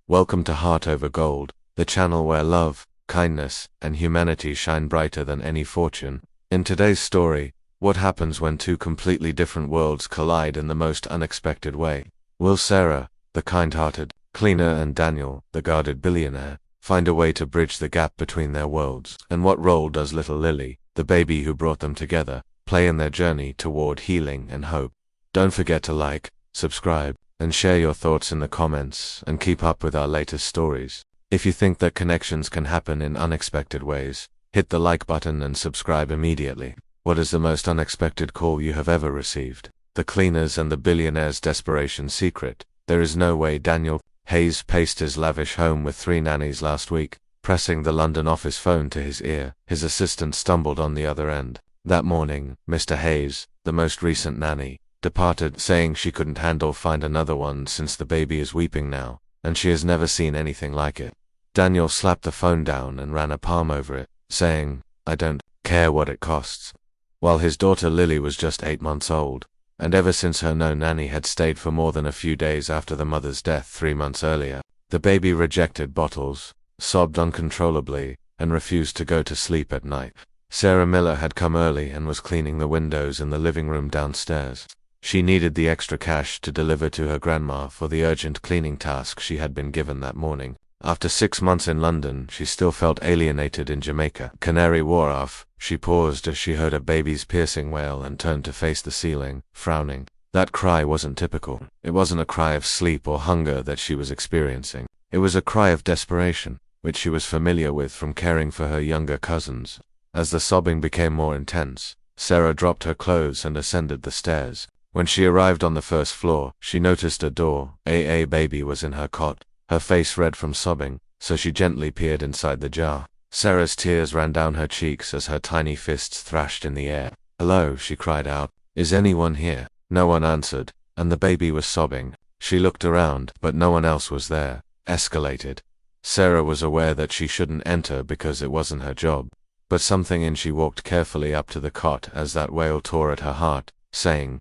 Welcome to Heart Over Gold, the channel where love, kindness, and humanity shine brighter than any fortune. In today's story, what happens when two completely different worlds collide in the most unexpected way? Will Sarah, the kind-hearted cleaner, and Daniel, the guarded billionaire, find a way to bridge the gap between their worlds? And what role does little Lily, the baby who brought them together, play in their journey toward healing and hope? Don't forget to like, subscribe, and share your thoughts in the comments, and keep up with our latest stories. If you think that connections can happen in unexpected ways, hit the like button and subscribe immediately. What is the most unexpected call you have ever received? The cleaner's and the billionaire's desperation secret. There is no way Daniel Hayes paced his lavish home with 3 nannies last week, pressing the London office phone to his ear. His assistant stumbled on the other end. That morning, Mr. Hayes, the most recent nanny, departed, saying she couldn't find another one since the baby is weeping now, and she has never seen anything like it. Daniel slapped the phone down and ran a palm over it, saying, "I don't care what it costs." While his daughter Lily was just 8 months old, and ever since her no nanny had stayed for more than a few days after the mother's death 3 months earlier, the baby rejected bottles, sobbed uncontrollably, and refused to go to sleep at night. Sarah Miller had come early and was cleaning the windows in the living room downstairs. She needed the extra cash to deliver to her grandma for the urgent cleaning task she had been given that morning. After 6 months in London, she still felt alienated in Jamaica. Canary Wharf. She paused as she heard a baby's piercing wail and turned to face the ceiling, frowning. That cry wasn't typical. It wasn't a cry of sleep or hunger that she was experiencing. It was a cry of desperation, which she was familiar with from caring for her younger cousins. As the sobbing became more intense, Sarah dropped her clothes and ascended the stairs. When she arrived on the first floor, she noticed a door. A baby was in her cot, her face red from sobbing, so she gently peered inside the jar. Sarah's tears ran down her cheeks as her tiny fists thrashed in the air. "Hello," she cried out. "Is anyone here?" No one answered, and the baby was sobbing. She looked around, but no one else was there. Escalated. Sarah was aware that she shouldn't enter because it wasn't her job, but something in she walked carefully up to the cot as that wail tore at her heart, saying,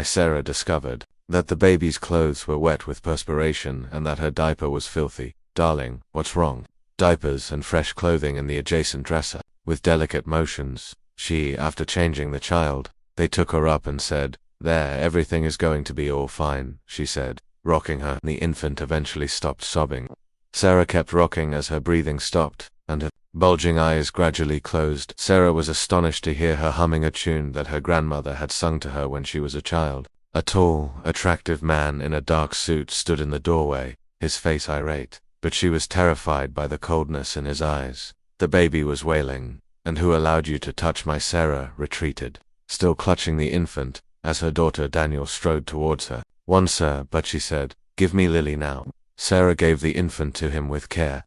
Sarah discovered that the baby's clothes were wet with perspiration and that her diaper was filthy. "Darling, what's wrong?" Diapers and fresh clothing in the adjacent dresser. With delicate motions, after changing the child, they took her up and said, "There, everything is going to be all fine," she said, rocking her. The infant eventually stopped sobbing. Sarah kept rocking as her breathing stopped, and her bulging eyes gradually closed. Sarah was astonished to hear her humming a tune that her grandmother had sung to her when she was a child. A tall, attractive man in a dark suit stood in the doorway, his face irate, but she was terrified by the coldness in his eyes. The baby was wailing, and "Who allowed you to touch my Sarah?" retreated, still clutching the infant, as her daughter Daniel strode towards her. "One, sir," but she said, "Give me Lily now." Sarah gave the infant to him with care.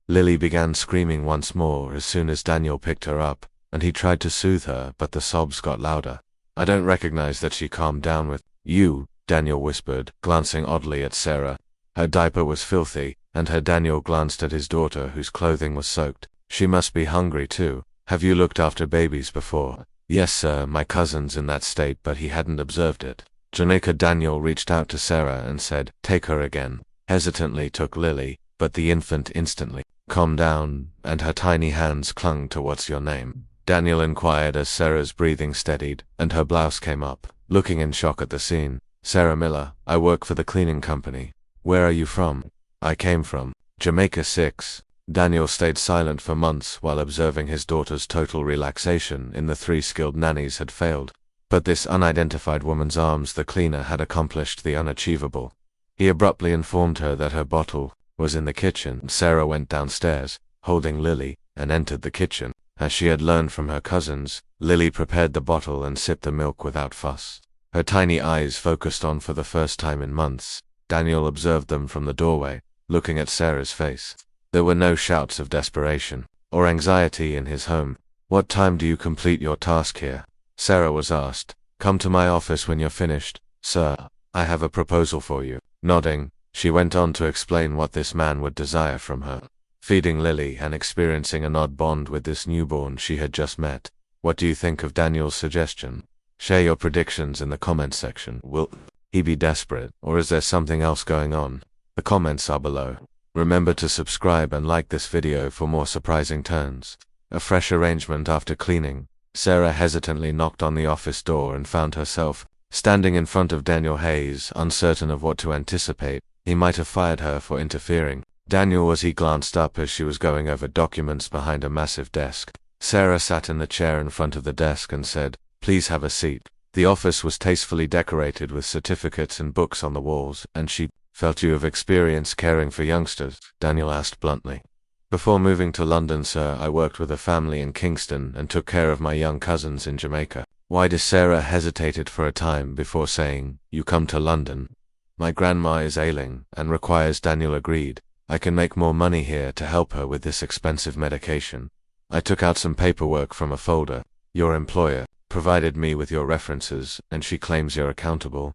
Lily began screaming once more as soon as Daniel picked her up, and he tried to soothe her, but the sobs got louder. "I don't recognize that," she calmed down with. "You," Daniel whispered, glancing oddly at Sarah. Her diaper was filthy, and Daniel glanced at his daughter whose clothing was soaked. "She must be hungry too. Have you looked after babies before?" "Yes, sir, my cousin's in that state," but he hadn't observed it. Jamaica. Daniel reached out to Sarah and said, "Take her again." Hesitantly took Lily, but the infant instantly calmed down, and her tiny hands clung to "What's your name?" Daniel inquired as Sarah's breathing steadied, and her blouse came up. Looking in shock at the scene, "Sarah Miller, I work for the cleaning company. Where are you from?" "I came from Jamaica 6. Daniel stayed silent for months while observing his daughter's total relaxation in the 3 skilled nannies had failed. But this unidentified woman's arms, the cleaner, had accomplished the unachievable. He abruptly informed her that her bottle was in the kitchen. Sarah went downstairs, holding Lily, and entered the kitchen. As she had learned from her cousins, Lily prepared the bottle and sipped the milk without fuss. Her tiny eyes focused on for the first time in months. Daniel observed them from the doorway, looking at Sarah's face. There were no shouts of desperation or anxiety in his home. "What time do you complete your task here?" Sarah was asked. "Come to my office when you're finished, sir. I have a proposal for you." Nodding, she went on to explain what this man would desire from her. Feeding Lily and experiencing an odd bond with this newborn she had just met. What do you think of Daniel's suggestion? Share your predictions in the comments section. Will he be desperate, or is there something else going on? The comments are below. Remember to subscribe and like this video for more surprising turns. A fresh arrangement after cleaning. Sarah hesitantly knocked on the office door and found herself standing in front of Daniel Hayes, uncertain of what to anticipate. He might have fired her for interfering. Daniel as he glanced up as she was going over documents behind a massive desk. Sarah sat in the chair in front of the desk and said, "Please have a seat." The office was tastefully decorated with certificates and books on the walls, and she felt you have experience caring for youngsters, Daniel asked bluntly. Before moving to London, sir, I worked with a family in Kingston and took care of my young cousins in Jamaica. Why did Sarah hesitated for a time before saying, "You come to London?" My grandma is ailing and requires. Daniel agreed. I can make more money here to help her with this expensive medication. I took out some paperwork from a folder. Your employer provided me with your references, and she claims you're accountable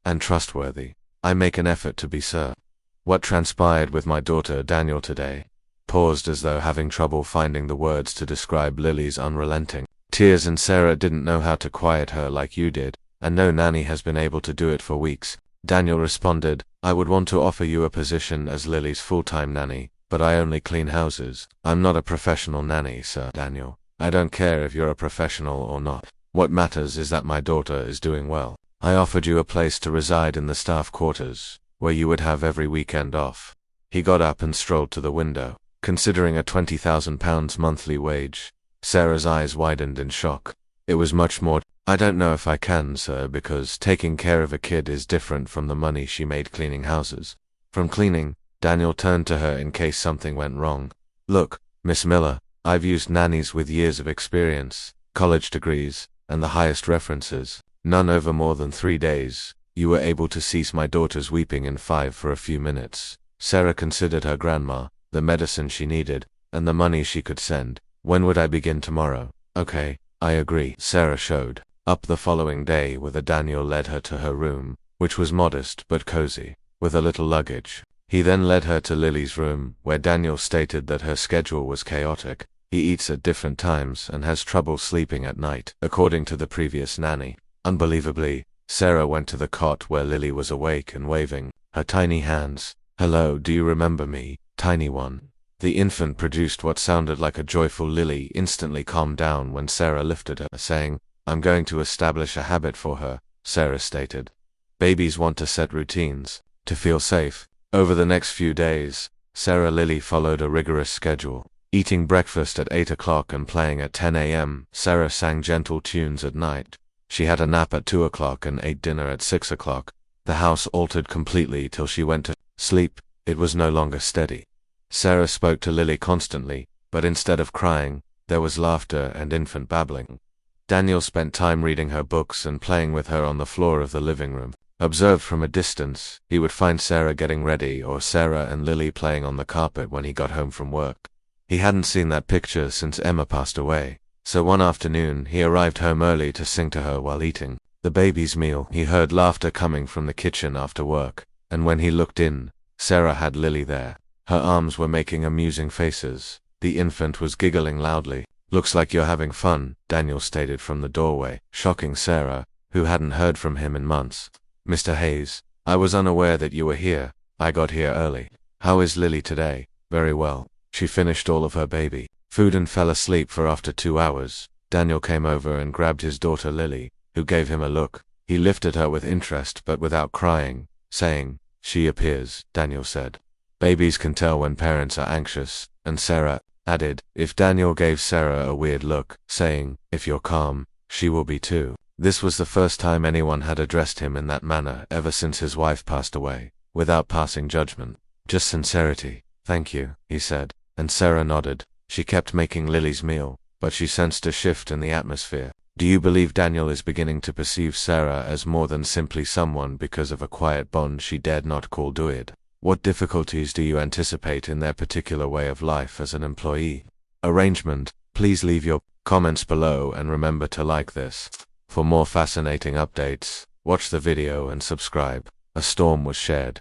and trustworthy. I make an effort to be, sir. What transpired with my daughter Daniel today? Paused as though having trouble finding the words to describe Lily's unrelenting tears, and Sarah didn't know how to quiet her like you did, and no nanny has been able to do it for weeks. Daniel responded, I would want to offer you a position as Lily's full-time nanny, but I only clean houses. I'm not a professional nanny, sir. Daniel, I don't care if you're a professional or not. What matters is that my daughter is doing well. I offered you a place to reside in the staff quarters, where you would have every weekend off. He got up and strolled to the window. Considering a £20,000 monthly wage, Sarah's eyes widened in shock. It was much more. I don't know if I can, sir, because taking care of a kid is different from the money she made cleaning houses. From cleaning, Daniel turned to her in case something went wrong. Look, Miss Miller, I've used nannies with years of experience, college degrees, and the highest references. None over more than 3 days. You were able to cease my daughter's weeping in 5 for a few minutes. Sarah considered her grandma, the medicine she needed, and the money she could send. When would I begin tomorrow? Okay, I agree. Sarah showed up the following day with a Daniel led her to her room, which was modest but cozy, with a little luggage. He then led her to Lily's room, where Daniel stated that her schedule was chaotic. He eats at different times and has trouble sleeping at night, according to the previous nanny. Unbelievably, Sarah went to the cot where Lily was awake and waving her tiny hands. Hello, do you remember me, tiny one? The infant produced what sounded like a joyful Lily instantly calmed down when Sarah lifted her, saying, I'm going to establish a habit for her, Sarah stated. Babies want to set routines, to feel safe. Over the next few days, Sarah Lily followed a rigorous schedule, eating breakfast at 8 o'clock and playing at 10 a.m. Sarah sang gentle tunes at night. She had a nap at 2 o'clock and ate dinner at 6 o'clock. The house altered completely till she went to sleep. It was no longer steady. Sarah spoke to Lily constantly, but instead of crying, there was laughter and infant babbling. Daniel spent time reading her books and playing with her on the floor of the living room. Observed from a distance, he would find Sarah getting ready or Sarah and Lily playing on the carpet when he got home from work. He hadn't seen that picture since Emma passed away, so one afternoon he arrived home early to sing to her while eating the baby's meal. He heard laughter coming from the kitchen after work, and when he looked in, Sarah had Lily there. Her arms were making amusing faces. The infant was giggling loudly. Looks like you're having fun, Daniel stated from the doorway, shocking Sarah, who hadn't heard from him in months. Mr. Hayes, I was unaware that you were here. I got here early. How is Lily today? Very well. She finished all of her baby food and fell asleep for after 2 hours. Daniel came over and grabbed his daughter Lily, who gave him a look. He lifted her with interest but without crying, saying, She appears, Daniel said. Babies can tell when parents are anxious, and Sarah added, if Daniel gave Sarah a weird look, saying, if you're calm, she will be too. This was the first time anyone had addressed him in that manner ever since his wife passed away, without passing judgment. Just sincerity. Thank you, he said, and Sarah nodded. She kept making Lily's meal, but she sensed a shift in the atmosphere. Do you believe Daniel is beginning to perceive Sarah as more than simply someone because of a quiet bond she dared not call duet? What difficulties do you anticipate in their particular way of life as an employee? Arrangement. Please leave your comments below and remember to like this. For more fascinating updates, watch the video and subscribe. A storm was shared.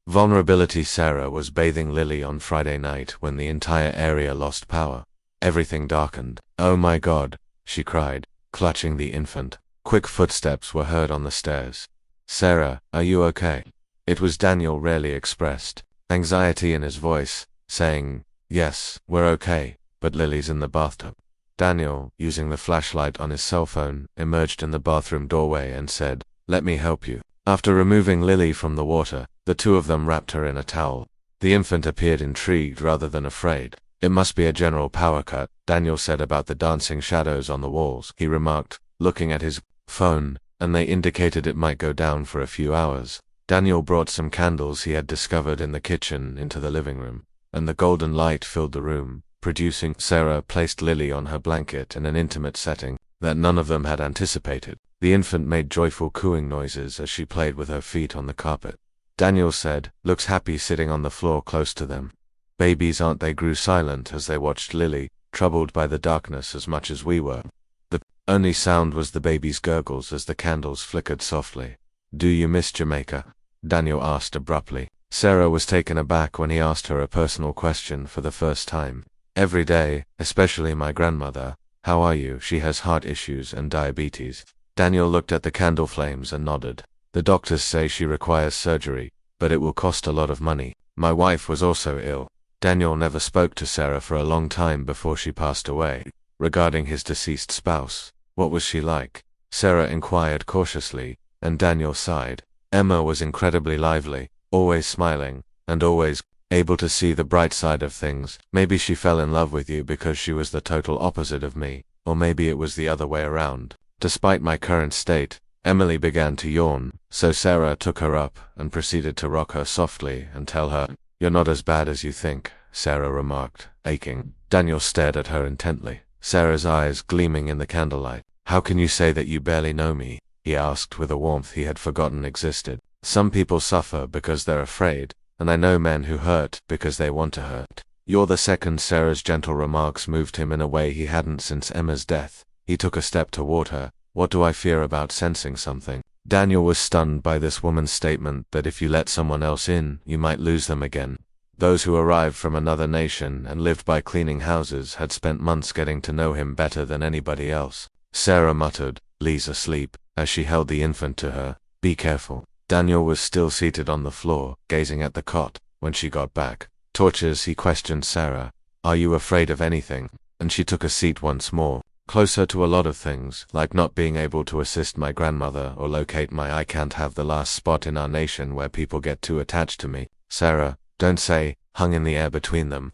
Vulnerability. Sarah was bathing Lily on Friday night when the entire area lost power. Everything darkened. Oh my God, she cried, clutching the infant. Quick footsteps were heard on the stairs. Sarah, are you okay? It was Daniel rarely expressed anxiety in his voice, saying, "Yes, we're okay, but Lily's in the bathtub." Daniel, using the flashlight on his cell phone, emerged in the bathroom doorway and said, "Let me help you." After removing Lily from the water, the two of them wrapped her in a towel. The infant appeared intrigued rather than afraid. "It must be a general power cut," Daniel said about the dancing shadows on the walls. He remarked, looking at his phone, and they indicated it might go down for a few hours. Daniel brought some candles he had discovered in the kitchen into the living room, and the golden light filled the room, producing. Sarah placed Lily on her blanket in an intimate setting that none of them had anticipated. The infant made joyful cooing noises as she played with her feet on the carpet. Daniel said, "Looks happy sitting on the floor close to them." "Babies, aren't they?" grew silent as they watched Lily, troubled by the darkness as much as we were. The only sound was the baby's gurgles as the candles flickered softly. "Do you miss Jamaica?" Daniel asked abruptly. Sarah was taken aback when he asked her a personal question for the first time. "Every day, especially my grandmother. How are you? She has heart issues and diabetes." Daniel looked at the candle flames and nodded. "The doctors say she requires surgery, but it will cost a lot of money. My wife was also ill." Daniel never spoke to Sarah for a long time before she passed away. Regarding his deceased spouse, what was she like? Sarah inquired cautiously, and Daniel sighed. "Emma was incredibly lively, always smiling, and always able to see the bright side of things. Maybe she fell in love with you because she was the total opposite of me, or maybe it was the other way around." Despite my current state, Emily began to yawn, so Sarah took her up and proceeded to rock her softly and tell her, "You're not as bad as you think," Sarah remarked, aching. Daniel stared at her intently, Sarah's eyes gleaming in the candlelight. "How can you say that you barely know me?" he asked with a warmth he had forgotten existed. "Some people suffer because they're afraid, and I know men who hurt because they want to hurt. You're the second." Sarah's gentle remarks moved him in a way he hadn't since Emma's death. He took a step toward her. "What do I fear about sensing something?" Daniel was stunned by this woman's statement that if you let someone else in, you might lose them again. Those who arrived from another nation and lived by cleaning houses had spent months getting to know him better than anybody else. Sarah muttered, "Lee's asleep," as she held the infant to her. "Be careful." Daniel was still seated on the floor, gazing at the cot, when she got back. "Tortures?" he questioned Sarah. "Are you afraid of anything?" And she took a seat once more. "Closer to a lot of things, like not being able to assist my grandmother or locate my I can't have the last spot in our nation where people get too attached to me." Sarah, "Don't say," hung in the air between them.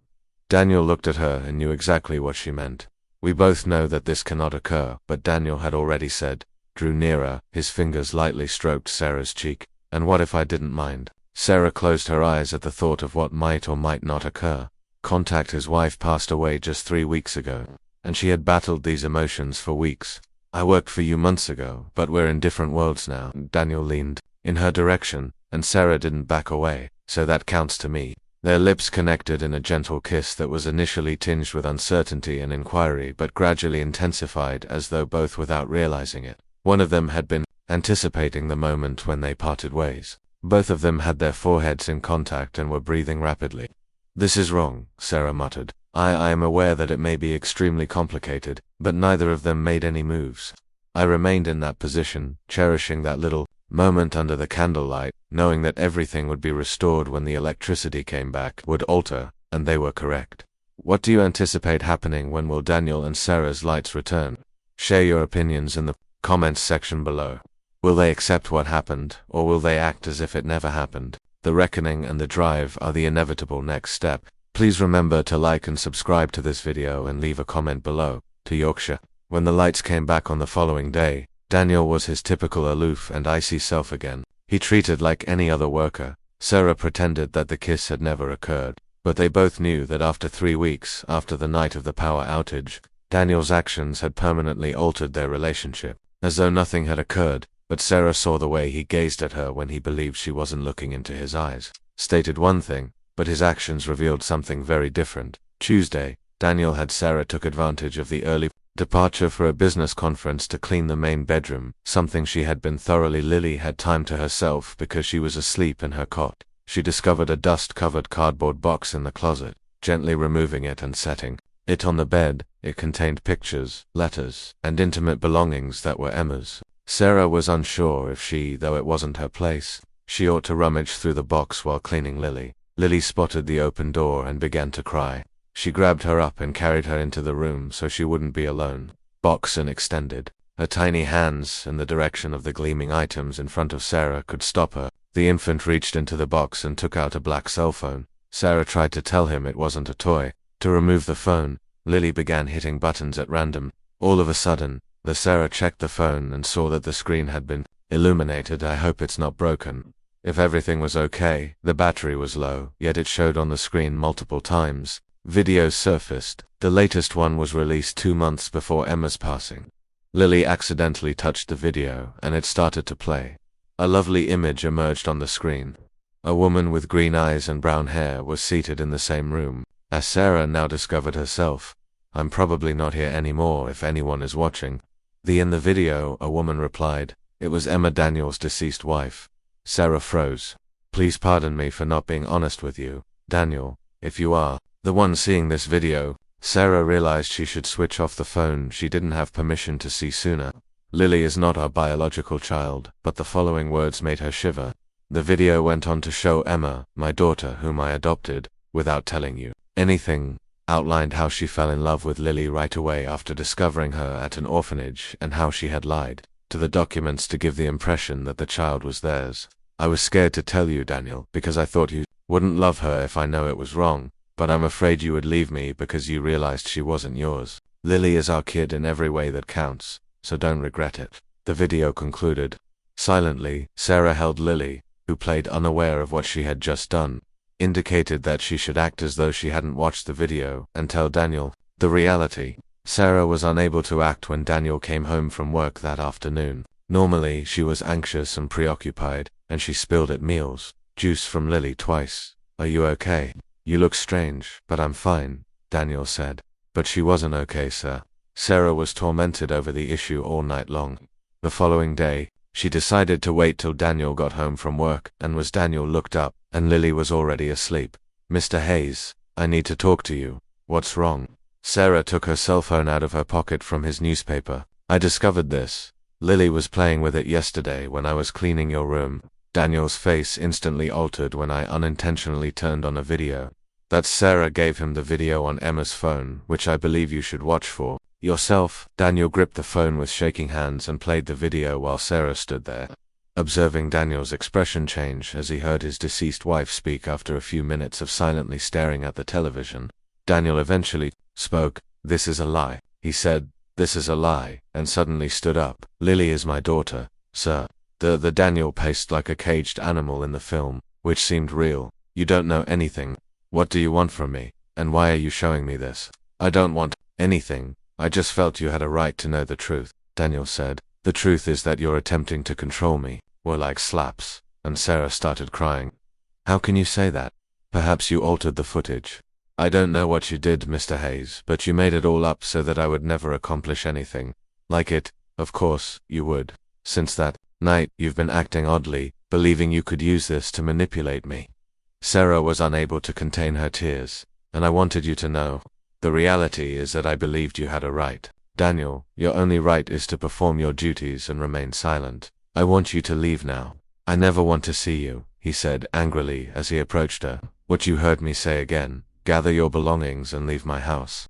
Daniel looked at her and knew exactly what she meant. "We both know that this cannot occur," but Daniel had already said. Drew nearer, his fingers lightly stroked Sarah's cheek. "And what if I didn't mind?" Sarah closed her eyes at the thought of what might or might not occur. Contact. His wife passed away just 3 weeks ago, and she had battled these emotions for weeks. "I worked for you months ago, but we're in different worlds now." Daniel leaned in her direction, and Sarah didn't back away. "So that counts to me." Their lips connected in a gentle kiss that was initially tinged with uncertainty and inquiry but gradually intensified as though both without realizing it. One of them had been anticipating the moment when they parted ways. Both of them had their foreheads in contact and were breathing rapidly. "This is wrong," Sarah muttered. I am aware that it may be extremely complicated, but neither of them made any moves. I remained in that position, cherishing that little moment under the candlelight, knowing that everything would be restored when the electricity came back, would alter, and they were correct. "What do you anticipate happening? When will Daniel and Sarah's lights return?" Share your opinions in the comments section below. Will they accept what happened, or will they act as if it never happened? The reckoning and the drive are the inevitable next step. Please remember to like and subscribe to this video and leave a comment below. To Yorkshire. When the lights came back on the following day, Daniel was his typical aloof and icy self again. He treated like any other worker. Sarah pretended that the kiss had never occurred, but they both knew that after 3 weeks, after the night of the power outage, Daniel's actions had permanently altered their relationship, as though nothing had occurred, but Sarah saw the way he gazed at her when he believed she wasn't looking into his eyes. Stated one thing, but his actions revealed something very different. Tuesday, Daniel had Sarah took advantage of the early departure for a business conference to clean the main bedroom, something she had been thoroughly. Lily had time to herself because she was asleep in her cot. She discovered a dust-covered cardboard box in the closet. Gently removing it and setting it on the bed, it contained pictures, letters, and intimate belongings that were Emma's. Sarah was unsure if she, though it wasn't her place, She ought to rummage through the box while cleaning Lily. Lily spotted the open door and began to cry. She grabbed her up and carried her into the room so she wouldn't be alone. Box and extended her tiny hands in the direction of the gleaming items in front of Sarah could stop her. The infant reached into the box and took out a black cell phone. Sarah tried to tell him it wasn't a toy. To remove the phone, Lily began hitting buttons at random. All of a sudden, Sarah checked the phone and saw that the screen had been illuminated. I hope it's not broken. If everything was okay, the battery was low, yet it showed on the screen multiple times. Videos surfaced. The latest one was released 2 months before Emma's passing. Lily accidentally touched the video, and it started to play. A lovely image emerged on the screen. A woman with green eyes and brown hair was seated in the same room. As Sarah now discovered herself, "I'm probably not here anymore if anyone is watching." In the video, a woman replied. It was Emma Daniel's deceased wife. Sarah froze. "Please pardon me for not being honest with you, Daniel, if you are the one seeing this video." Sarah realized she should switch off the phone she didn't have permission to see sooner. "Lily is not our biological child," but the following words made her shiver. The video went on to show Emma, my daughter whom I adopted, without telling you anything, outlined how she fell in love with Lily right away after discovering her at an orphanage and how she had lied to the documents to give the impression that the child was theirs. "I was scared to tell you, Daniel, because I thought you wouldn't love her if I know it was wrong. But I'm afraid you would leave me because you realized she wasn't yours. Lily is our kid in every way that counts, so don't regret it." The video concluded. Silently, Sarah held Lily, who played unaware of what she had just done, indicated that she should act as though she hadn't watched the video and tell Daniel the reality. Sarah was unable to act when Daniel came home from work that afternoon. Normally, she was anxious and preoccupied, and she spilled at meals juice from Lily twice. "Are you okay? You look strange." "But I'm fine," Daniel said. But she wasn't okay, sir. Sarah was tormented over the issue all night long. The following day, she decided to wait till Daniel got home from work, and as Daniel looked up, and Lily was already asleep. "Mr. Hayes, I need to talk to you." "What's wrong?" Sarah took her cell phone out of her pocket from his newspaper. "I discovered this. Lily was playing with it yesterday when I was cleaning your room." Daniel's face instantly altered when I unintentionally turned on a video. That Sarah gave him the video on Emma's phone, which I believe you should watch for yourself. Daniel gripped the phone with shaking hands and played the video while Sarah stood there, observing Daniel's expression change as he heard his deceased wife speak after a few minutes of silently staring at the television. Daniel eventually spoke. "This is a lie," he said. "This is a lie," and suddenly stood up. "Lily is my daughter, sir." The Daniel paced like a caged animal in the film, which seemed real. "You don't know anything. What do you want from me? And why are you showing me this?" "I don't want anything. I just felt you had a right to know the truth," Daniel said. "The truth is that you're attempting to control me." Were like slaps, and Sarah started crying. "How can you say that? Perhaps you altered the footage." "I don't know what you did, Mr. Hayes, but you made it all up so that I would never accomplish anything like it. Of course, you would. Since that night, you've been acting oddly, believing you could use this to manipulate me." Sarah was unable to contain her tears. "And I wanted you to know. The reality is that I believed you had a right. Daniel, your only right is to perform your duties and remain silent. I want you to leave now." "I never want to see you," he said angrily as he approached her. "What you heard me say again. Gather your belongings and leave my house."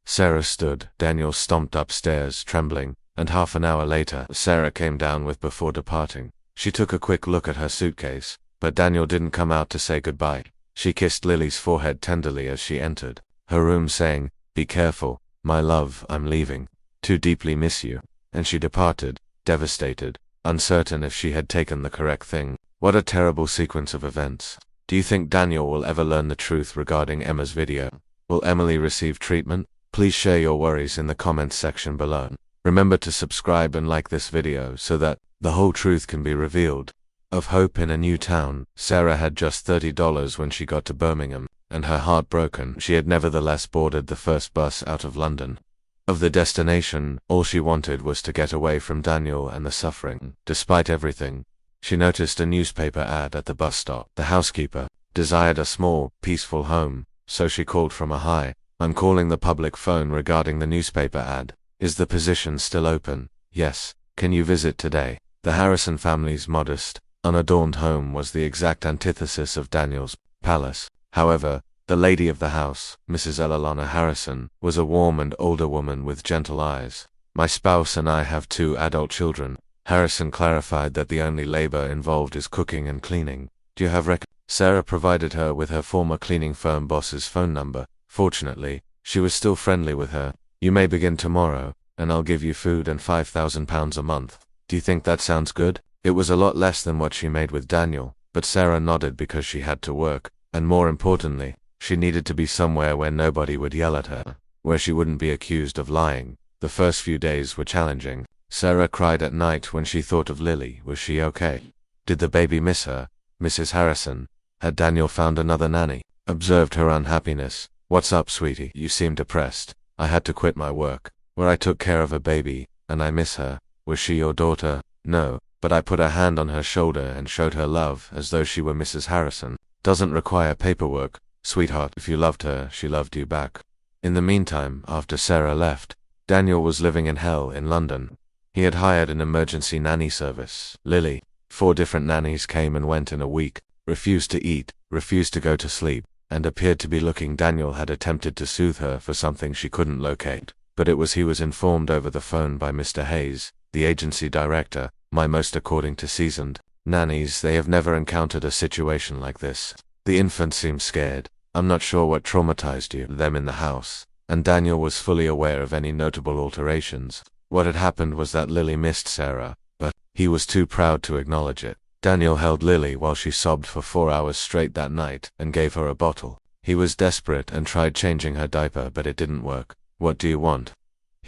Sarah stood. Daniel stomped upstairs, trembling, and half an hour later, Sarah came down with before departing. She took a quick look at her suitcase, but Daniel didn't come out to say goodbye. She kissed Lily's forehead tenderly as she entered her room, saying, "Be careful, my love, I'm leaving. Too deeply miss you." And she departed, devastated, uncertain if she had taken the correct thing. What a terrible sequence of events. Do you think Daniel will ever learn the truth regarding Emma's video? Will Emily receive treatment? Please share your worries in the comments section below. Remember to subscribe and like this video so that the whole truth can be revealed. Of hope in a new town, Sarah had just $30 when she got to Birmingham, and her heart broken, she had nevertheless boarded the first bus out of London. Of the destination, all she wanted was to get away from Daniel and the suffering. Despite everything, she noticed a newspaper ad at the bus stop. The housekeeper desired a small, peaceful home, so she called from a high. "I'm calling the public phone regarding the newspaper ad. Is the position still open?" "Yes. Can you visit today?" The Harrison family's modest unadorned home was the exact antithesis of Daniel's palace. However, the lady of the house, Mrs. Elalana Harrison, was a warm and older woman with gentle eyes. My spouse and I have 2 adult children. Harrison clarified that the only labor involved is cooking and cleaning. Do you have Sarah provided her with her former cleaning firm boss's phone number. Fortunately, she was still friendly with her. You may begin tomorrow, and I'll give you food and £5,000 a month. Do you think that sounds good? It was a lot less than what she made with Daniel, but Sarah nodded because she had to work, and more importantly, she needed to be somewhere where nobody would yell at her, where she wouldn't be accused of lying. The first few days were challenging. Sarah cried at night when she thought of Lily. Was she okay? Did the baby miss her? Mrs. Harrison, had Daniel found another nanny? Observed her unhappiness. What's up, sweetie? You seem depressed. I had to quit my work, where I took care of a baby, and I miss her. Was she your daughter? No, but I put a hand on her shoulder and showed her love as though she were Mrs. Harrison. Doesn't require paperwork. Sweetheart, if you loved her, she loved you back. In the meantime, after Sarah left, Daniel was living in hell in London. He had hired an emergency nanny service. Lily, 4 different nannies came and went in a week, refused to eat, refused to go to sleep, and appeared to be looking. Daniel had attempted to soothe her for something she couldn't locate, but he was informed over the phone by Mr. Hayes, the agency director. My most according to seasoned nannies, they have never encountered a situation like this. The infant seemed scared. I'm not sure what traumatized them in the house, and Daniel was fully aware of any notable alterations. What had happened was that Lily missed Sarah, but he was too proud to acknowledge it. Daniel held Lily while she sobbed for 4 hours straight that night and gave her a bottle. He was desperate and tried changing her diaper, but it didn't work. What do you want?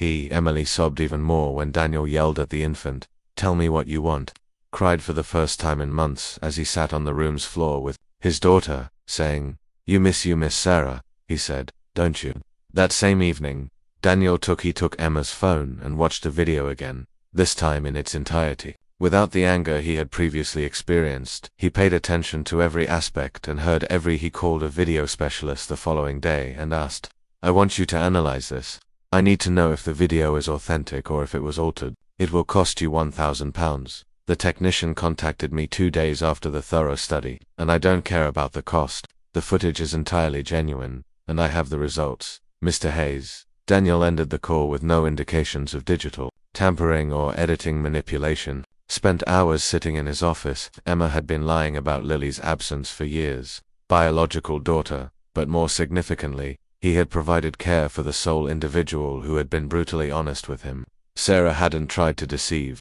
Emily sobbed even more when Daniel yelled at the infant. Tell me what you want. Cried for the first time in months as he sat on the room's floor with his daughter, saying, You miss Sarah, he said, don't you? That same evening, Daniel took Emma's phone and watched the video again, this time in its entirety. Without the anger he had previously experienced, he paid attention to every aspect and heard every. He called a video specialist the following day and asked, I want you to analyze this. I need to know if the video is authentic or if it was altered. It will cost you £1,000. The technician contacted me 2 days after the thorough study, and I don't care about the cost. The footage is entirely genuine, and I have the results. Mr. Hayes. Daniel ended the call with no indications of digital tampering or editing manipulation. Spent hours sitting in his office. Emma had been lying about Lily's absence for years. Biological daughter, but more significantly, he had provided care for the sole individual who had been brutally honest with him. Sarah hadn't tried to deceive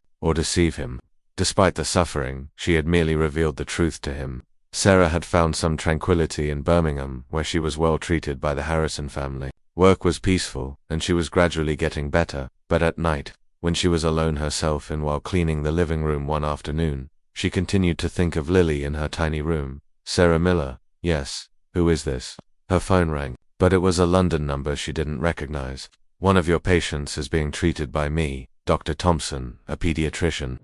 him. Despite the suffering, she had merely revealed the truth to him. Sarah had found some tranquility in Birmingham, where she was well treated by the Harrison family. Work was peaceful, and she was gradually getting better, but at night, when she was alone herself and while cleaning the living room one afternoon, she continued to think of Lily in her tiny room. Sarah Miller, yes, who is this? Her phone rang, but it was a London number she didn't recognize. One of your patients is being treated by me, Dr. Thompson, a pediatrician.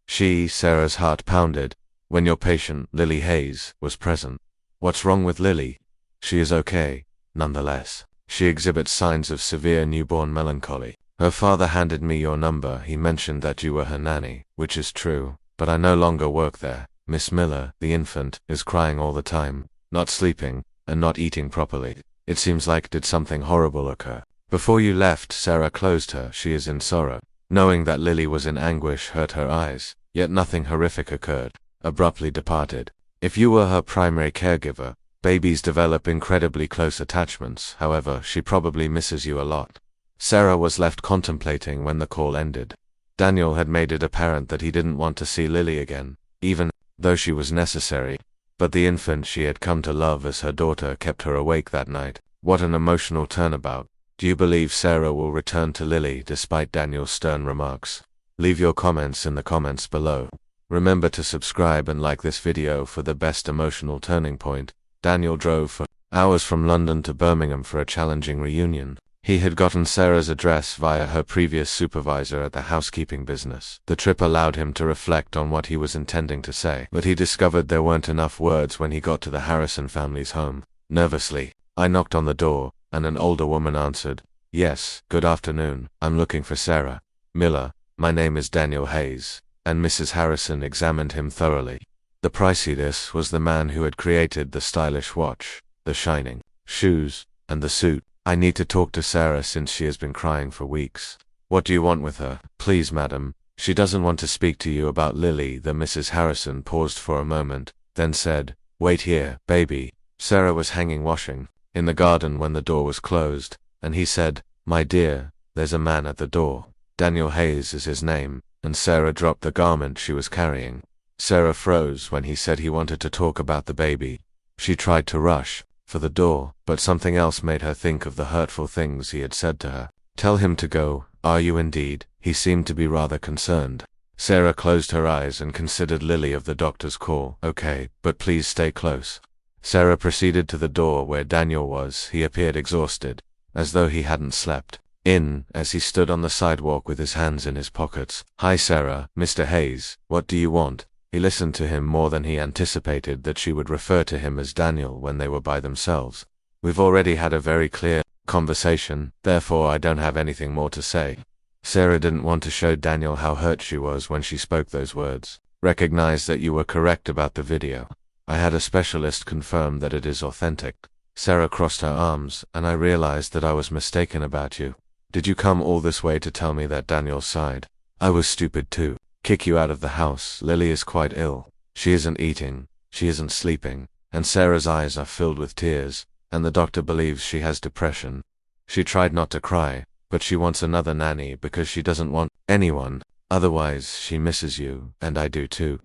Sarah's heart pounded, when your patient, Lily Hayes, was present. What's wrong with Lily? She is okay, nonetheless. She exhibits signs of severe newborn melancholy. Her father handed me your number. He mentioned that you were her nanny, which is true, but I no longer work there. Miss Miller, the infant, is crying all the time, not sleeping, and not eating properly. It seems like did something horrible occur. Before you left, Sarah closed her. She is in sorrow. Knowing that Lily was in anguish hurt her eyes, yet nothing horrific occurred. Abruptly departed. If you were her primary caregiver, babies develop incredibly close attachments. However, she probably misses you a lot. Sarah was left contemplating when the call ended. Daniel had made it apparent that he didn't want to see Lily again, even though she was necessary. But the infant she had come to love as her daughter kept her awake that night. What an emotional turnabout. Do you believe Sarah will return to Lily despite Daniel's stern remarks? Leave your comments in the comments below. Remember to subscribe and like this video for the best emotional turning point. Daniel drove for hours from London to Birmingham for a challenging reunion. He had gotten Sarah's address via her previous supervisor at the housekeeping business. The trip allowed him to reflect on what he was intending to say, but he discovered there weren't enough words when he got to the Harrison family's home. Nervously, I knocked on the door, and an older woman answered. Yes, good afternoon. I'm looking for Sarah Miller. My name is Daniel Hayes. And Mrs. Harrison examined him thoroughly. The pricey was the man who had created the stylish watch, the shining shoes, and the suit. I need to talk to Sarah since she has been crying for weeks. What do you want with her? Please, madam. She doesn't want to speak to you about Lily. The Mrs. Harrison paused for a moment, then said, "Wait here, baby." Sarah was hanging washing in the garden when the door was closed, and he said, "My dear, there's a man at the door. Daniel Hayes is his name," and Sarah dropped the garment she was carrying. Sarah froze when he said he wanted to talk about the baby. She tried to rush for the door, but something else made her think of the hurtful things he had said to her. "Tell him to go, are you indeed?" He seemed to be rather concerned. Sarah closed her eyes and considered Lily of the doctor's call. "Okay, but please stay close." Sarah proceeded to the door where Daniel was. He appeared exhausted, as though he hadn't slept. As he stood on the sidewalk with his hands in his pockets. "Hi Sarah, Mr. Hayes, what do you want?" He listened to him more than he anticipated that she would refer to him as Daniel when they were by themselves. "We've already had a very clear conversation, therefore I don't have anything more to say." Sarah didn't want to show Daniel how hurt she was when she spoke those words. "Recognize that you were correct about the video. I had a specialist confirm that it is authentic." Sarah crossed her arms, "and I realized that I was mistaken about you. Did you come all this way to tell me that Daniel's side? I was stupid too. Kick you out of the house. Lily is quite ill. She isn't eating, she isn't sleeping, and Sarah's eyes are filled with tears, and the doctor believes she has depression. She tried not to cry, but she wants another nanny because she doesn't want anyone. Otherwise, she misses you, and I do too."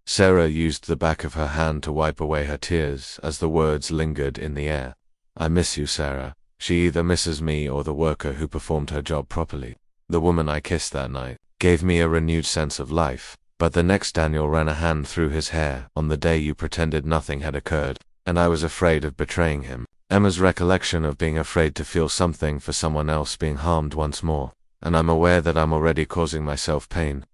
Sarah used the back of her hand to wipe away her tears as the words lingered in the air. "I miss you, Sarah. She either misses me or the worker who performed her job properly. The woman I kissed that night gave me a renewed sense of life. But the next Daniel ran a hand through his hair on the day you pretended nothing had occurred, and I was afraid of betraying him." Emma's recollection of being afraid to feel something for someone else being harmed once more, "and I'm aware that I'm already causing myself pain."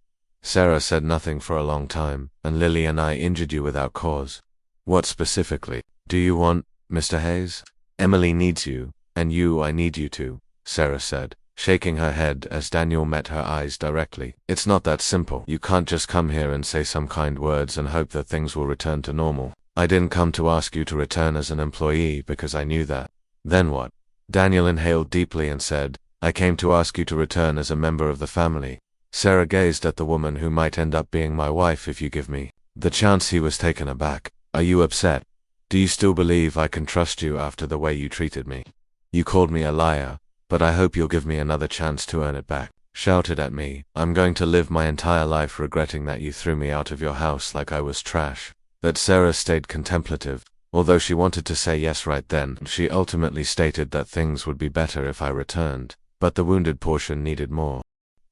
Sarah said nothing for a long time, "And Lily and I injured you without cause. What specifically do you want, Mr. Hayes?" "Emily needs you, and I need you too," Sarah said, shaking her head as Daniel met her eyes directly. "It's not that simple. You can't just come here and say some kind words and hope that things will return to normal. I didn't come to ask you to return as an employee because I knew that." "Then what?" Daniel inhaled deeply and said, "I came to ask you to return as a member of the family." Sarah gazed at the woman who might end up being my wife if you give me the chance. He was taken aback. "Are you upset? Do you still believe I can trust you after the way you treated me? You called me a liar, but I hope you'll give me another chance to earn it back." Shouted at me, "I'm going to live my entire life regretting that you threw me out of your house like I was trash." That Sarah stayed contemplative. Although she wanted to say yes right then, she ultimately stated that things would be better if I returned, but the wounded portion needed more.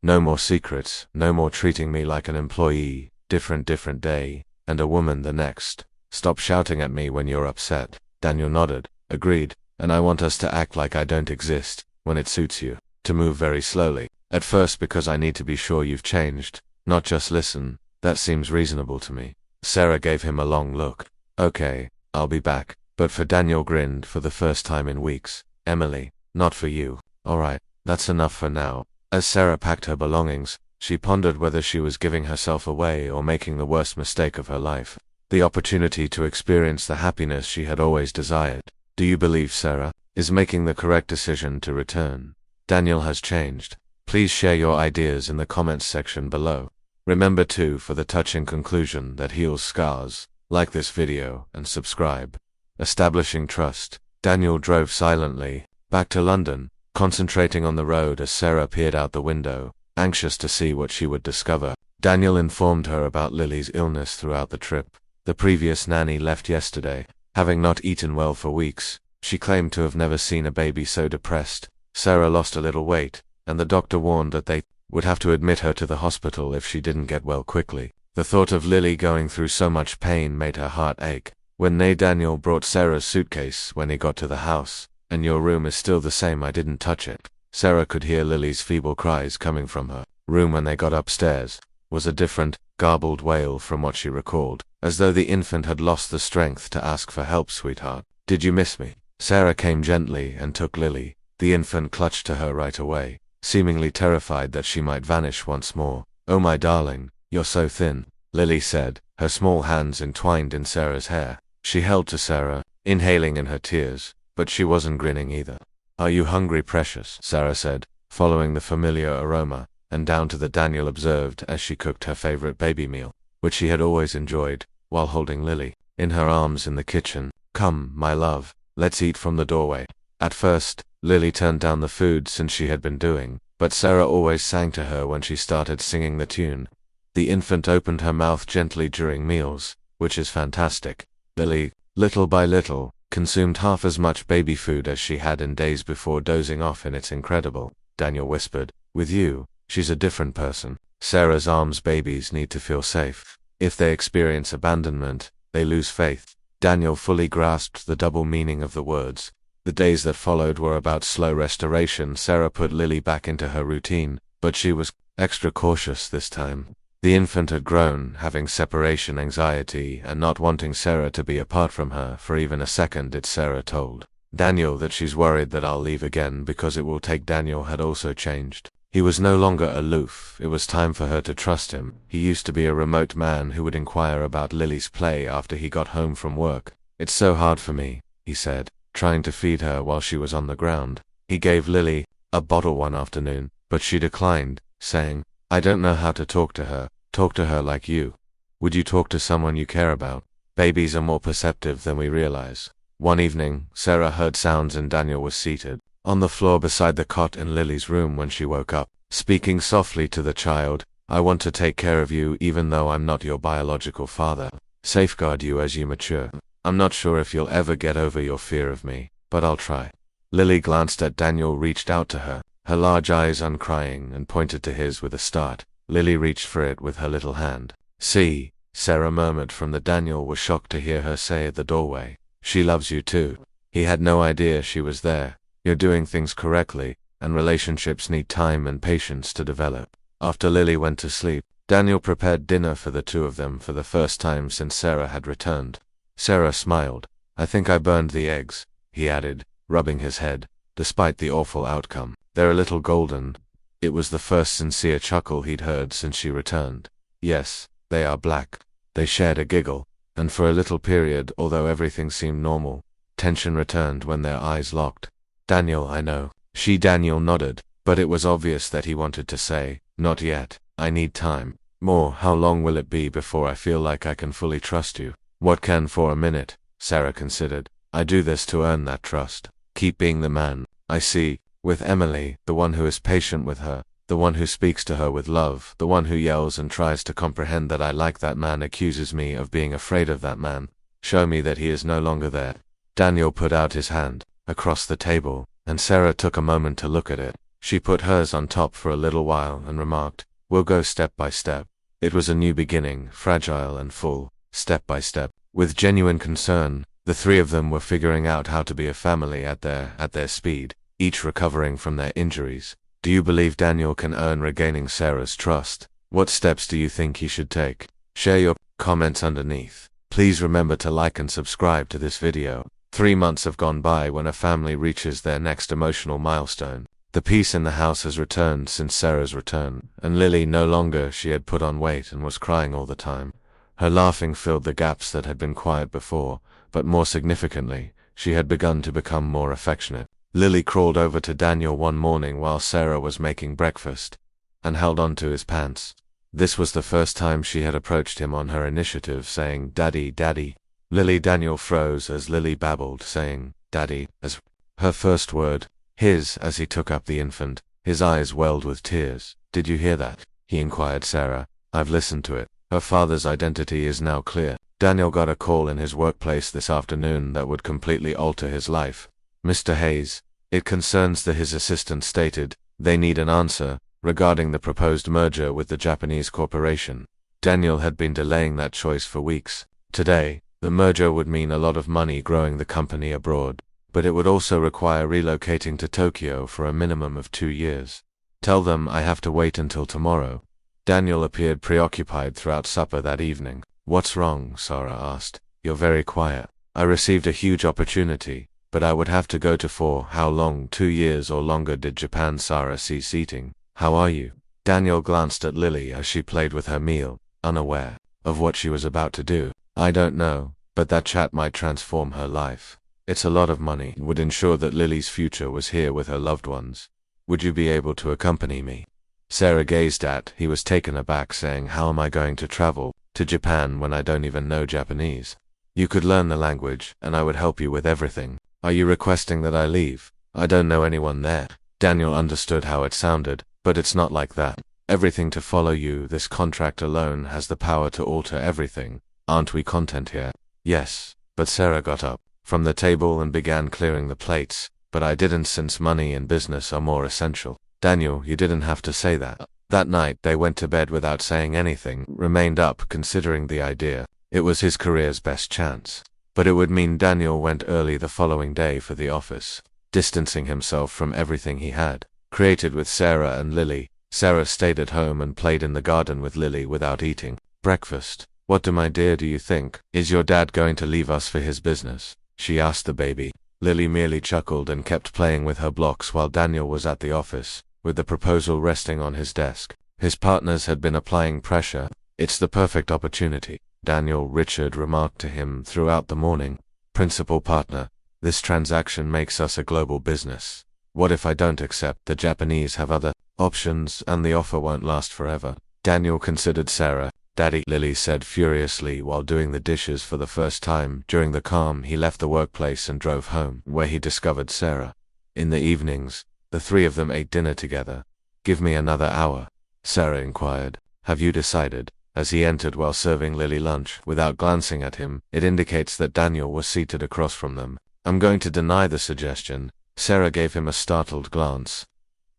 "No more secrets, no more treating me like an employee, different day, and a woman the next. Stop shouting at me when you're upset." Daniel nodded, agreed, "And I want us to act like I don't exist, when it suits you, to move very slowly. At first because I need to be sure you've changed, not just listen. That seems reasonable to me." Sarah gave him a long look. "Okay, I'll be back." But for Daniel grinned for the first time in weeks. "Emily, not for you. All right, that's enough for now." As Sarah packed her belongings, she pondered whether she was giving herself away or making the worst mistake of her life. The opportunity to experience the happiness she had always desired. Do you believe Sarah is making the correct decision to return? Daniel has changed. Please share your ideas in the comments section below. Remember too, for the touching conclusion that heals scars, like this video and subscribe. Establishing trust. Daniel drove silently back to London, concentrating on the road as Sarah peered out the window, anxious to see what she would discover. Daniel informed her about Lily's illness throughout the trip. The previous nanny left yesterday, having not eaten well for weeks. She claimed to have never seen a baby so depressed. Sarah lost a little weight, and the doctor warned that they would have to admit her to the hospital if she didn't get well quickly. The thought of Lily going through so much pain made her heart ache. When Daniel brought Sarah's suitcase when he got to the house, "And your room is still the same, I didn't touch it." Sarah could hear Lily's feeble cries coming from her room when they got upstairs. Was a different, garbled wail from what she recalled, as though the infant had lost the strength to ask for help. "Sweetheart, did you miss me?" Sarah came gently and took Lily. The infant clutched to her right away, seemingly terrified that she might vanish once more. "Oh my darling, you're so thin," Lily said, her small hands entwined in Sarah's hair. She held to Sarah, inhaling in her tears, but she wasn't grinning either. "Are you hungry, precious?" Sarah said, following the familiar aroma, and down to the Daniel observed as she cooked her favorite baby meal, which she had always enjoyed, while holding Lily in her arms in the kitchen. "Come, my love, let's eat from the doorway." At first, Lily turned down the food since she had been doing, but Sarah always sang to her when she started singing the tune. The infant opened her mouth gently during meals, which is fantastic. Lily, little by little, consumed half as much baby food as she had in days before, dozing off, and it's incredible. Daniel whispered, "With you, she's a different person." Sarah's arms babies need to feel safe. If they experience abandonment, they lose faith. Daniel fully grasped the double meaning of the words. The days that followed were about slow restoration. Sarah put Lily back into her routine, but she was extra cautious this time. The infant had grown, having separation anxiety and not wanting Sarah to be apart from her for even a second. Sarah told Daniel that she's worried that I'll leave again because it will take. Daniel had also changed. He was no longer aloof. It was time for her to trust him. He used to be a remote man who would inquire about Lily's play after he got home from work. "It's so hard for me," he said, trying to feed her while she was on the ground. He gave Lily a bottle one afternoon, but she declined, saying, "I don't know how to talk to her. Talk to her like you. Would you talk to someone you care about? Babies are more perceptive than we realize." One evening, Sarah heard sounds and Daniel was seated on the floor beside the cot in Lily's room when she woke up, speaking softly to the child. "I want to take care of you even though I'm not your biological father. Safeguard you as you mature. I'm not sure if you'll ever get over your fear of me, but I'll try." Lily glanced at Daniel, reached out to her, her large eyes uncrying, and pointed to his with a start. Lily reached for it with her little hand. "See," Sarah murmured from the Daniel was shocked to hear her say at the doorway, "She loves you too." He had no idea she was there. "You're doing things correctly, and relationships need time and patience to develop." After Lily went to sleep, Daniel prepared dinner for the two of them for the first time since Sarah had returned. Sarah smiled. "I think I burned the eggs," he added, rubbing his head, despite the awful outcome. "They're a little golden." It was the first sincere chuckle he'd heard since she returned. "Yes, they are black." They shared a giggle, and for a little period, although everything seemed normal, tension returned when their eyes locked. "Daniel, I know." Daniel nodded, but it was obvious that he wanted to say, "Not yet. I need time." "More. How long will it be before I feel like I can fully trust you?" "What can for a minute," Sarah considered. "I do this to earn that trust. Keep being the man." "I see. With Emily, the one who is patient with her, the one who speaks to her with love, the one who yells and tries to comprehend that I like that man, accuses me of being afraid of that man. Show me that he is no longer there." Daniel put out his hand across the table, and Sarah took a moment to look at it. She put hers on top for a little while and remarked, "We'll go step by step." It was a new beginning, fragile and full, step by step. With genuine concern, the three of them were figuring out how to be a family at their speed, each recovering from their injuries. "Do you believe Daniel can earn regaining Sarah's trust? What steps do you think he should take?" Share your comments underneath. Please remember to like and subscribe to this video. 3 months have gone by when a family reaches their next emotional milestone. The peace in the house has returned since Sarah's return, and Lily no longer. She had put on weight and was crying all the time. Her laughing filled the gaps that had been quiet before, but more significantly, she had begun to become more affectionate. Lily crawled over to Daniel one morning while Sarah was making breakfast, and held onto his pants. This was the first time she had approached him on her initiative, saying, "Daddy, Daddy." Daniel froze as Lily babbled, saying, "Daddy," as her first word, his, as he took up the infant. His eyes welled with tears. "Did you hear that?" he inquired Sarah. "I've listened to it. Her father's identity is now clear. Daniel got a call in his workplace this afternoon that would completely alter his life. Mr. Hayes, it concerns his assistant stated, they need an answer regarding the proposed merger with the Japanese corporation. Daniel had been delaying that choice for weeks. Today, the merger would mean a lot of money growing the company abroad, but it would also require relocating to Tokyo for a minimum of 2 years. Tell them I have to wait until tomorrow. Daniel appeared preoccupied throughout supper that evening. "What's wrong?" Sarah asked. "You're very quiet." "I received a huge opportunity, but I would have to go to for how long? 2 years or longer. Did Japan?" Sarah ceased eating. "How are you?" Daniel glanced at Lily as she played with her meal, unaware of what she was about to do. I don't know, but that chat might transform her life. It's a lot of money. It would ensure that Lily's future was here with her loved ones. Would you be able to accompany me? Sarah gazed at. He was taken aback, saying, how am I going to travel to Japan when I don't even know Japanese? You could learn the language, and I would help you with everything. Are you requesting that I leave? I don't know anyone there. Daniel understood how it sounded, but it's not like that. Everything to follow you. This contract alone has the power to alter everything. Aren't we content here? Yes, but Sarah got up from the table and began clearing the plates. But I didn't, since money and business are more essential. Daniel, you didn't have to say that. That night, they went to bed without saying anything, remained up considering the idea. It was his career's best chance. But it would mean Daniel went early the following day for the office, distancing himself from everything he had created with Sarah and Lily. Sarah stayed at home and played in the garden with Lily without eating breakfast. What do, my dear, do you think? Is your dad going to leave us for his business? She asked the baby. Lily merely chuckled and kept playing with her blocks while Daniel was at the office, with the proposal resting on his desk. His partners had been applying pressure. It's the perfect opportunity, Daniel Richard remarked to him throughout the morning. Principal partner, this transaction makes us a global business. What if I don't accept? The Japanese have other options, and the offer won't last forever. Daniel considered Sarah. Daddy, Lily said furiously while doing the dishes for the first time. During the calm, he left the workplace and drove home, where he discovered Sarah. In the evenings, the three of them ate dinner together. Give me another hour, Sarah inquired. Have you decided? As he entered while serving Lily lunch, without glancing at him, it indicates that Daniel was seated across from them. I'm going to deny the suggestion. Sarah gave him a startled glance.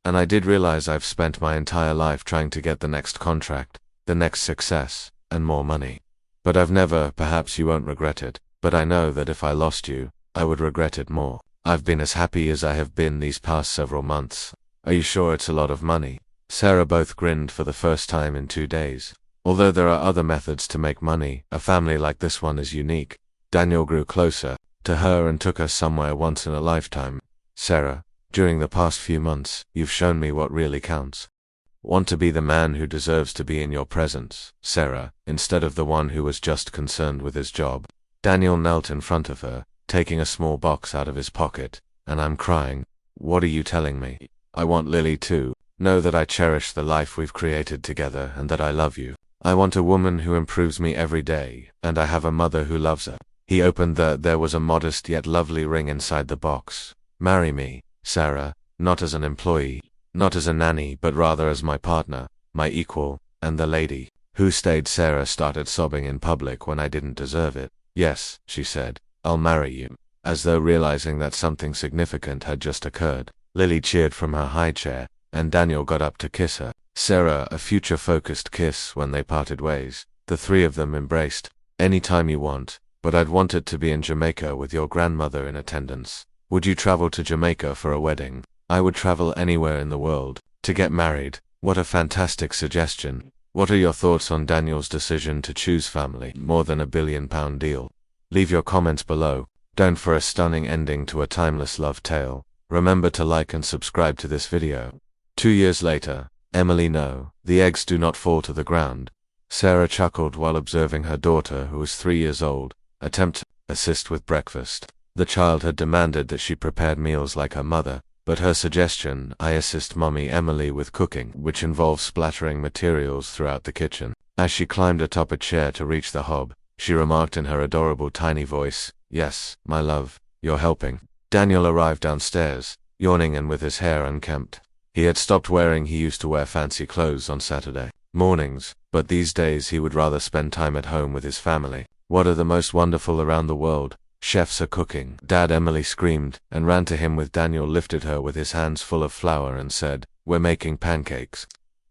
And I did realize I've spent my entire life trying to get the next contract, the next success, and more money. But I've never, perhaps you won't regret it, but I know that if I lost you, I would regret it more. I've been as happy as I have been these past several months. Are you sure it's a lot of money? Sarah both grinned for the first time in 2 days. Although there are other methods to make money, a family like this one is unique. Daniel grew closer to her and took her somewhere once in a lifetime. Sarah, during the past few months, you've shown me what really counts. Want to be the man who deserves to be in your presence, Sarah, instead of the one who was just concerned with his job. Daniel knelt in front of her, taking a small box out of his pocket. And I'm crying. What are you telling me? I want Lily too. Know that I cherish the life we've created together and that I love you. I want a woman who improves me every day, and I have a mother who loves her. He opened there was a modest yet lovely ring inside the box. Marry me, Sarah, not as an employee, not as a nanny, but rather as my partner, my equal, and the lady who stayed. Sarah started sobbing in public when I didn't deserve it. Yes, she said, I'll marry you, as though realizing that something significant had just occurred. Lily cheered from her high chair, and Daniel got up to kiss her. Sarah, a future-focused kiss when they parted ways. The three of them embraced. Any time you want, but I'd want it to be in Jamaica with your grandmother in attendance. Would you travel to Jamaica for a wedding? I would travel anywhere in the world to get married. What a fantastic suggestion. What are your thoughts on Daniel's decision to choose family more than £1 billion deal? Leave your comments below. Don't for a stunning ending to a timeless love tale. Remember to like and subscribe to this video. 2 years later, Emily, no, the eggs do not fall to the ground. Sarah chuckled while observing her daughter, who was 3 years old, attempt to assist with breakfast. The child had demanded that she prepared meals like her mother, but her suggestion, I assist mommy Emily with cooking, which involves splattering materials throughout the kitchen. As she climbed atop a chair to reach the hob, she remarked in her adorable tiny voice, yes, my love, you're helping. Daniel arrived downstairs, yawning and with his hair unkempt. He had stopped wearing. He used to wear fancy clothes on Saturday mornings, but these days he would rather spend time at home with his family. What are the most wonderful around the world? Chefs are cooking. Dad, Emily screamed, and ran to him with Daniel lifted her with his hands full of flour and said, we're making pancakes.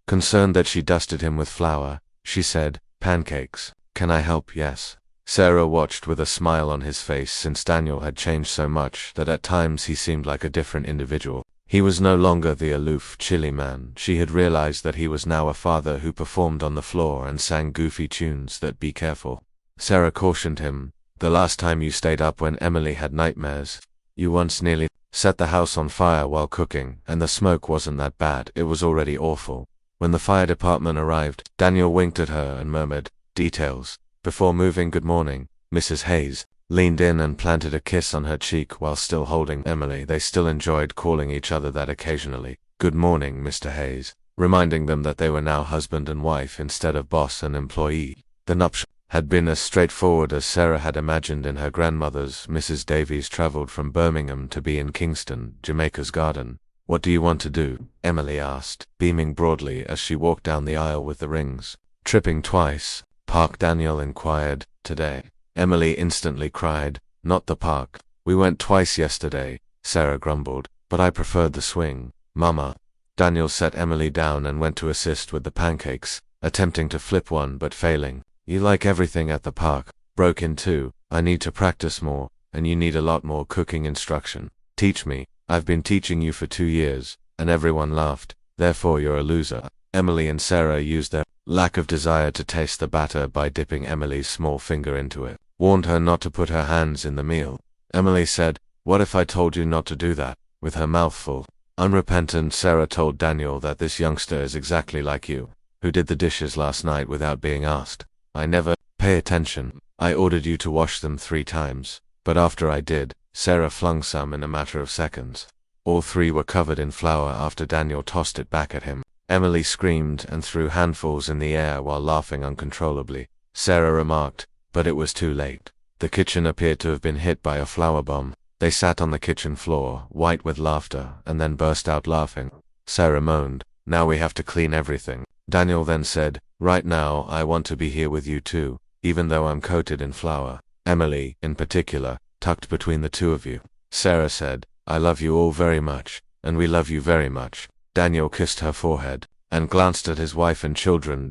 Concerned that she dusted him with flour, she said, pancakes. Can I help? Yes. Sarah watched with a smile on his face, since Daniel had changed so much that at times he seemed like a different individual. He was no longer the aloof, chilly man. She had realized that he was now a father who performed on the floor and sang goofy tunes that be careful. Sarah cautioned him, the last time you stayed up when Emily had nightmares, you once nearly set the house on fire while cooking, and the smoke wasn't that bad, it was already awful. When the fire department arrived, Daniel winked at her and murmured, Details. Before moving, good morning, Mrs. Hayes leaned in and planted a kiss on her cheek while still holding Emily. They still enjoyed calling each other that occasionally. Good morning, Mr. Hayes, reminding them that they were now husband and wife instead of boss and employee. The nuptials had been as straightforward as Sarah had imagined in her grandmother's. Mrs. Davies traveled from Birmingham to be in Kingston, Jamaica's garden. What do you want to do? Emily asked, beaming broadly as she walked down the aisle with the rings. Tripping twice, Park, Daniel inquired. Today. Emily instantly cried. Not the park. We went twice yesterday, Sarah grumbled, but I preferred the swing. Mama. Daniel set Emily down and went to assist with the pancakes, attempting to flip one but failing. You like everything at the park. Broke in two. I need to practice more, and you need a lot more cooking instruction. Teach me. I've been teaching you for 2 years, and everyone laughed. Therefore you're a loser. Emily and Sarah used their lack of desire to taste the batter by dipping Emily's small finger into it. Warned her not to put her hands in the meal. Emily said, "What if I told you not to do that?" with her mouth full. Unrepentant, Sarah told Daniel that this youngster is exactly like you, who did the dishes last night without being asked. I never pay attention. I ordered you to wash them 3 times, but after I did, Sarah flung some in a matter of seconds. All 3 were covered in flour after Daniel tossed it back at him. Emily screamed and threw handfuls in the air while laughing uncontrollably. Sarah remarked, but it was too late. The kitchen appeared to have been hit by a flour bomb. They sat on the kitchen floor, white with laughter, and then burst out laughing. Sarah moaned, "Now we have to clean everything." Daniel then said, "Right now I want to be here with you too, even though I'm coated in flour." Emily, in particular, tucked between the 2 of you. Sarah said, "I love you all very much, and we love you very much." Daniel kissed her forehead, and glanced at his wife and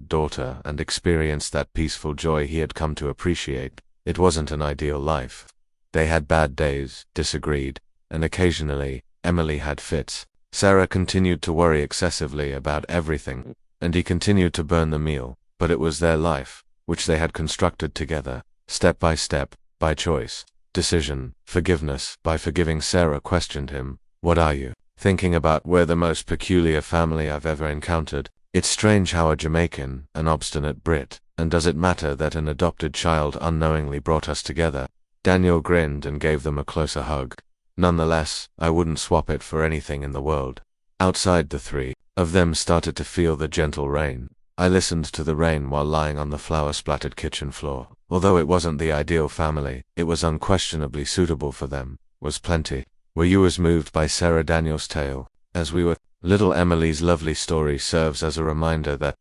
daughter, and experienced that peaceful joy he had come to appreciate. It wasn't an ideal life. They had bad days, disagreed, and occasionally, Emily had fits. Sarah continued to worry excessively about everything, and he continued to burn the meal, but it was their life, which they had constructed together, step by step, by choice, decision, forgiveness. By forgiving, Sarah questioned him, "What are you thinking about? We're the most peculiar family I've ever encountered. It's strange how a Jamaican, an obstinate Brit, and does it matter that an adopted child unknowingly brought us together?" Daniel grinned and gave them a closer hug. "Nonetheless, I wouldn't swap it for anything in the world." Outside, the 3 of them started to feel the gentle rain. I listened to the rain while lying on the flour-splattered kitchen floor. Although it wasn't the ideal family, it was unquestionably suitable for them. Was plenty. Were you as moved by Sarah Daniel's tale as we were? Little Emily's lovely story serves as a reminder that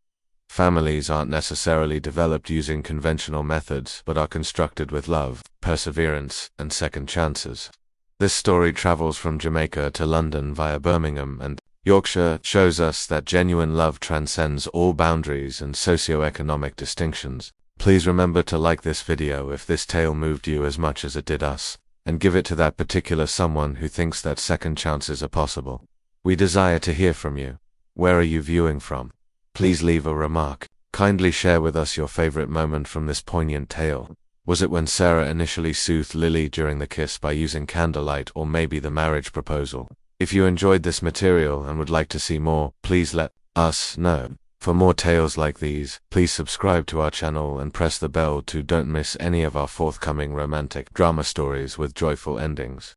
families aren't necessarily developed using conventional methods, but are constructed with love, perseverance, and second chances. This story travels from Jamaica to London via Birmingham and Yorkshire, shows us that genuine love transcends all boundaries and socio-economic distinctions. Please remember to like this video if this tale moved you as much as it did us, and give it to that particular someone who thinks that second chances are possible. We desire to hear from you. Where are you viewing from? Please leave a remark. Kindly share with us your favorite moment from this poignant tale. Was it when Sarah initially soothed Lily during the kiss by using candlelight, or maybe the marriage proposal? If you enjoyed this material and would like to see more, please let us know. For more tales like these, please subscribe to our channel and press the bell to don't miss any of our forthcoming romantic drama stories with joyful endings.